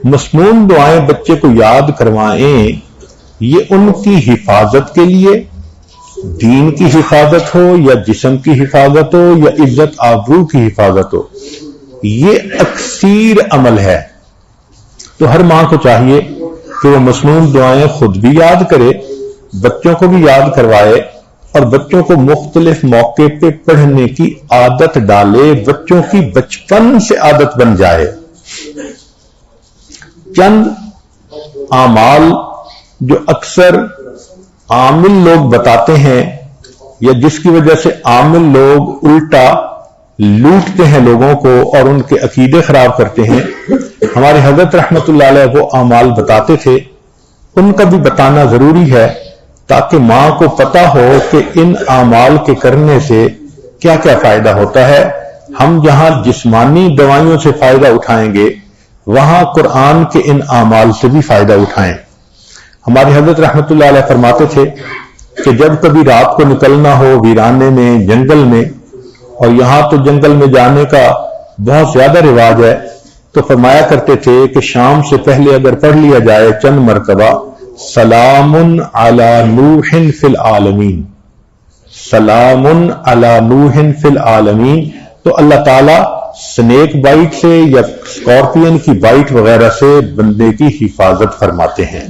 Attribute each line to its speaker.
Speaker 1: مسنون دعائیں بچے کو یاد کروائیں، یہ ان کی حفاظت کے لیے، دین کی حفاظت ہو یا جسم کی حفاظت ہو یا عزت آبرو کی حفاظت ہو، یہ اکثیر عمل ہے۔ تو ہر ماں کو چاہیے کہ وہ مسنون دعائیں خود بھی یاد کرے، بچوں کو بھی یاد کروائے، اور بچوں کو مختلف موقع پہ پڑھنے کی عادت ڈالے، بچوں کی بچپن سے عادت بن جائے۔ چند اعمال جو اکثر عامل لوگ بتاتے ہیں یا جس کی وجہ سے عامل لوگ الٹا لوٹتے ہیں لوگوں کو اور ان کے عقیدے خراب کرتے ہیں، ہمارے حضرت رحمت اللہ علیہ وہ اعمال بتاتے تھے، ان کا بھی بتانا ضروری ہے تاکہ ماں کو پتا ہو کہ ان اعمال کے کرنے سے کیا کیا فائدہ ہوتا ہے۔ ہم جہاں جسمانی دوائیوں سے فائدہ اٹھائیں گے وہاں قرآن کے ان اعمال سے بھی فائدہ اٹھائیں۔ ہمارے حضرت رحمت اللہ علیہ فرماتے تھے کہ جب کبھی رات کو نکلنا ہو ویرانے میں، جنگل میں، اور یہاں تو جنگل میں جانے کا بہت زیادہ رواج ہے، تو فرمایا کرتے تھے کہ شام سے پہلے اگر پڑھ لیا جائے چند مرتبہ سلام علی نوح فی العالمین، سلام علی نوح فی العالمین، تو اللہ تعالیٰ سنیک بائٹ سے یا اسکارپین کی بائٹ وغیرہ سے بندے کی حفاظت فرماتے ہیں۔